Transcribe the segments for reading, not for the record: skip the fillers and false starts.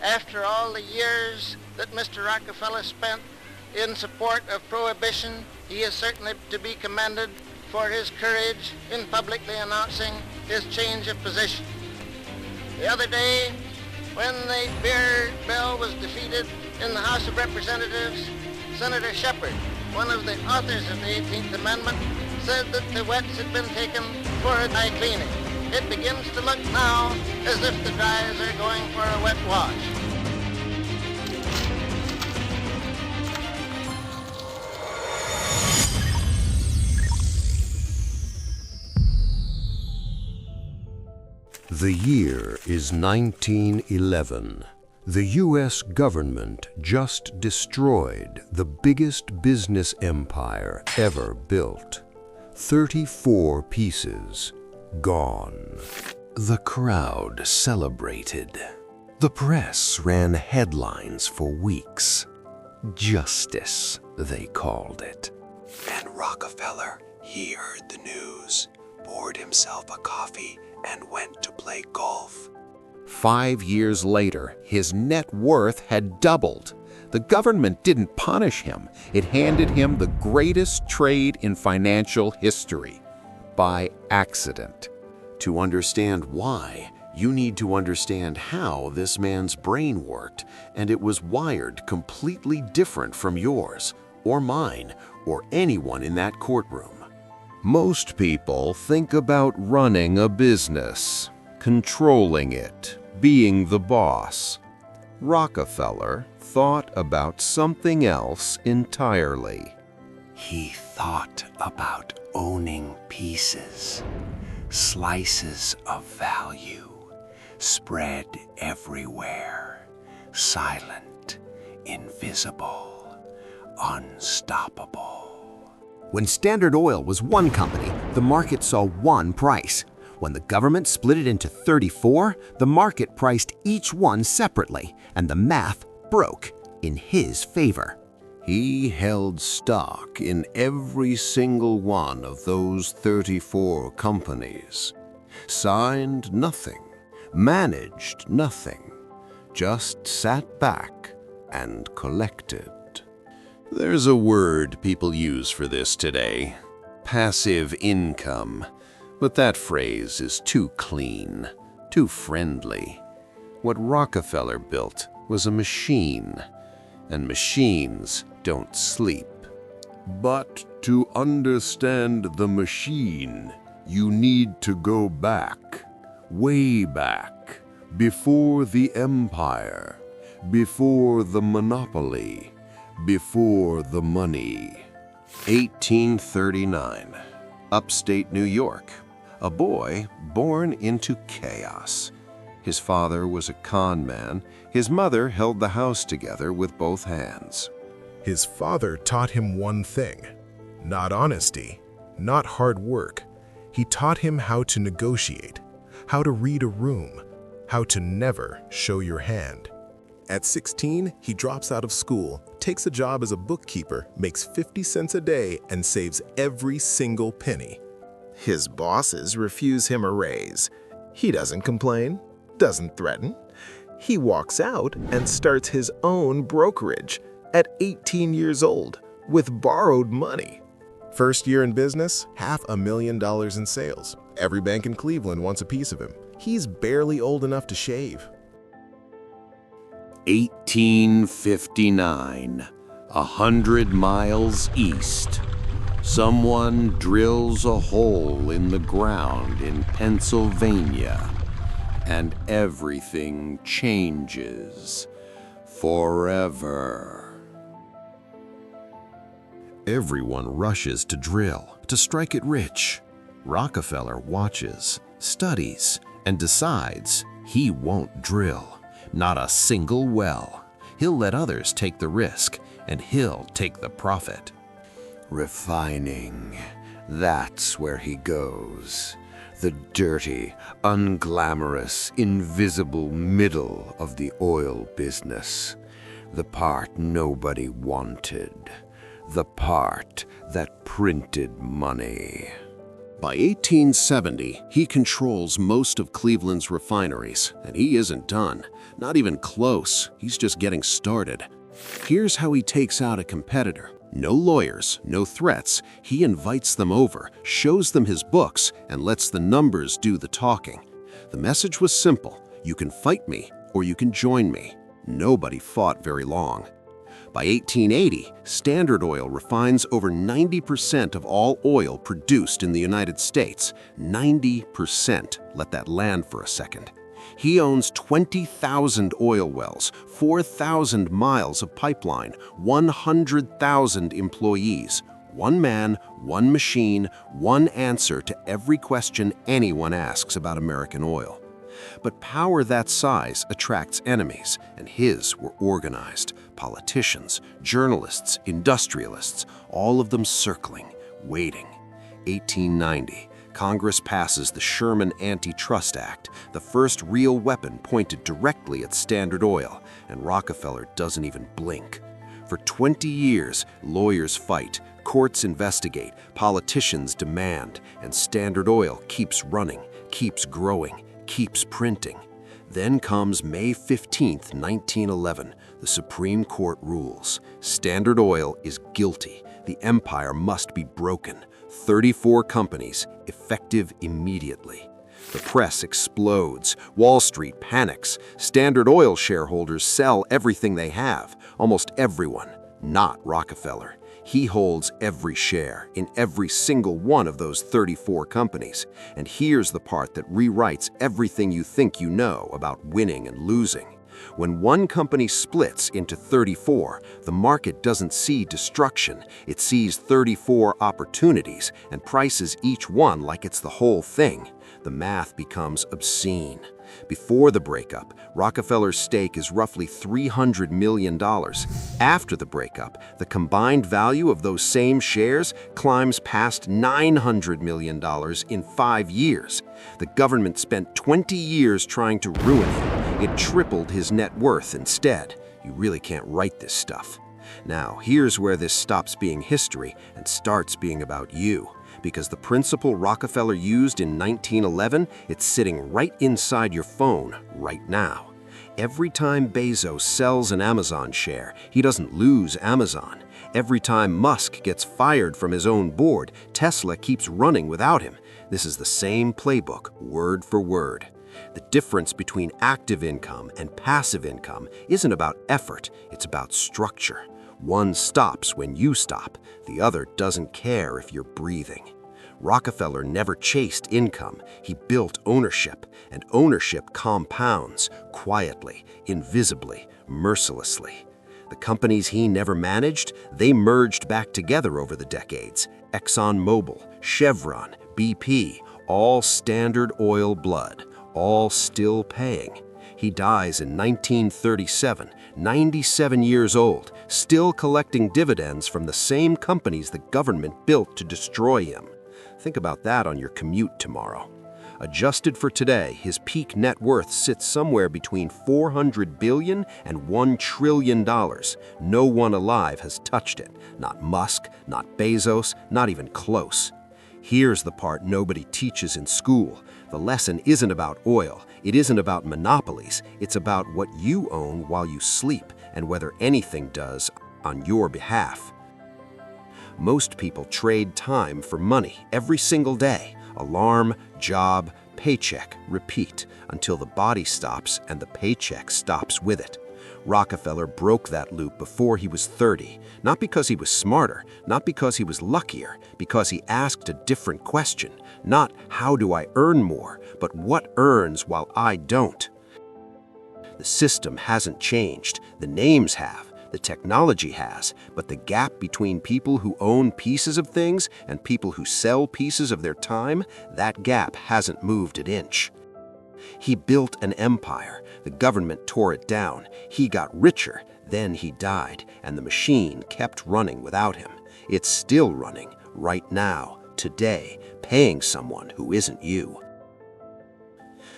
After all the years that Mr. Rockefeller spent in support of prohibition, he is certainly to be commended for his courage in publicly announcing his change of position. The other day, when the beer bill was defeated in the House of Representatives, Senator Shepard, one of the authors of the 18th Amendment, said that the wets had been taken for a dry cleaning. It begins to look now as if the dries are going for a wet wash. The year is 1911. The U.S. government just destroyed the biggest business empire ever built. 34 pieces gone. The crowd celebrated. The press ran headlines for weeks. Justice, they called it. And Rockefeller, he heard the news, poured himself a coffee, and went to play golf. 5 years later, his net worth had doubled. The government didn't punish him. It handed him the greatest trade in financial history by accident. To understand why, you need to understand how this man's brain worked, and it was wired completely different from yours, or mine, or anyone in that courtroom. Most people think about running a business, controlling it, being the boss. Rockefeller thought about something else entirely. He thought about owning pieces, slices of value, spread everywhere, silent, invisible, unstoppable. When Standard Oil was one company, the market saw one price. When the government split it into 34, the market priced each one separately, and the math broke in his favor. He held stock in every single one of those 34 companies. Signed nothing, managed nothing, just sat back and collected. There's a word people use for this today, passive income, but that phrase is too clean, too friendly. What Rockefeller built was a machine, and machines don't sleep. But to understand the machine, you need to go back, way back, before the empire, before the monopoly, before the money. 1839, upstate New York. A boy born into chaos. His father was a con man. His mother held the house together with both hands. His father taught him one thing: not honesty, not hard work. He taught him how to negotiate, how to read a room, how to never show your hand. At 16, he drops out of school, takes a job as a bookkeeper, makes 50 cents a day, and saves every single penny. His bosses refuse him a raise. He doesn't complain, doesn't threaten. He walks out and starts his own brokerage at 18 years old with borrowed money. First year in business, $500,000 in sales. Every bank in Cleveland wants a piece of him. He's barely old enough to shave. 1859, 100 miles east. Someone drills a hole in the ground in Pennsylvania, and everything changes forever. Everyone rushes to drill, to strike it rich. Rockefeller watches, studies, and decides he won't drill. Not a single well. He'll let others take the risk, and he'll take the profit. Refining, that's where he goes. The dirty, unglamorous, invisible middle of the oil business. The part nobody wanted. The part that printed money. By 1870, he controls most of Cleveland's refineries, and he isn't done. Not even close. He's just getting started. Here's how he takes out a competitor. No lawyers, no threats. He invites them over, shows them his books, and lets the numbers do the talking. The message was simple. You can fight me, or you can join me. Nobody fought very long. By 1880, Standard Oil refines over 90% of all oil produced in the United States. 90%. Let that land for a second. He owns 20,000 oil wells, 4,000 miles of pipeline, 100,000 employees. One man, one machine, one answer to every question anyone asks about American oil. But power that size attracts enemies, and his were organized. Politicians, journalists, industrialists, all of them circling, waiting. 1890, Congress passes the Sherman Antitrust Act, the first real weapon pointed directly at Standard Oil, and Rockefeller doesn't even blink. For 20 years, lawyers fight, courts investigate, politicians demand, and Standard Oil keeps running, keeps growing, keeps printing. Then comes May 15, 1911. The Supreme Court rules. Standard Oil is guilty. The empire must be broken. 34 companies, effective immediately. The press explodes. Wall Street panics. Standard Oil shareholders sell everything they have. Almost everyone. Not Rockefeller. He holds every share in every single one of those 34 companies. And here's the part that rewrites everything you think you know about winning and losing. When one company splits into 34, the market doesn't see destruction. It sees 34 opportunities and prices each one like it's the whole thing. The math becomes obscene. Before the breakup, Rockefeller's stake is roughly $300 million. After the breakup, the combined value of those same shares climbs past $900 million in 5 years. The government spent 20 years trying to ruin him. It tripled his net worth instead. You really can't write this stuff. Now, here's where this stops being history and starts being about you. Because the principle Rockefeller used in 1911, it's sitting right inside your phone right now. Every time Bezos sells an Amazon share, he doesn't lose Amazon. Every time Musk gets fired from his own board, Tesla keeps running without him. This is the same playbook, word for word. The difference between active income and passive income isn't about effort, it's about structure. One stops when you stop, the other doesn't care if you're breathing. Rockefeller never chased income, he built ownership, and ownership compounds quietly, invisibly, mercilessly. The companies he never managed, they merged back together over the decades. ExxonMobil, Chevron, BP, all Standard Oil blood, all still paying. He dies in 1937, 97 years old, still collecting dividends from the same companies the government built to destroy him. Think about that on your commute tomorrow. Adjusted for today, his peak net worth sits somewhere between $400 billion and $1 trillion. No one alive has touched it. Not Musk, not Bezos, not even close. Here's the part nobody teaches in school. The lesson isn't about oil. It isn't about monopolies. It's about what you own while you sleep and whether anything does on your behalf. Most people trade time for money every single day. Alarm, job, paycheck, repeat, until the body stops and the paycheck stops with it. Rockefeller broke that loop before he was 30, not because he was smarter, not because he was luckier, because he asked a different question. Not how do I earn more, but what earns while I don't. The system hasn't changed, the names have. The technology has, but the gap between people who own pieces of things and people who sell pieces of their time, that gap hasn't moved an inch. He built an empire. The government tore it down. He got richer. Then he died, and the machine kept running without him. It's still running, right now, today, paying someone who isn't you.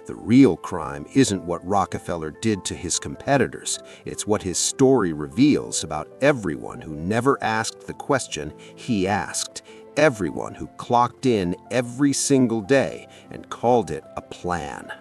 The real crime isn't what Rockefeller did to his competitors. It's what his story reveals about everyone who never asked the question he asked. everyone who clocked in every single day and called it a plan.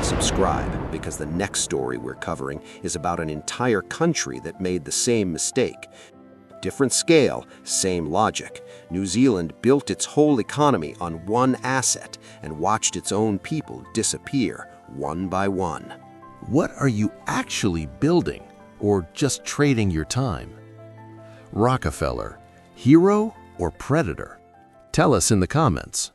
Subscribe, because the next story we're covering is about an entire country that made the same mistake. Different scale, same logic. New Zealand built its whole economy on one asset and watched its own people disappear one by one. What are you actually building, or just trading your time? Rockefeller, hero or predator? Tell us in the comments.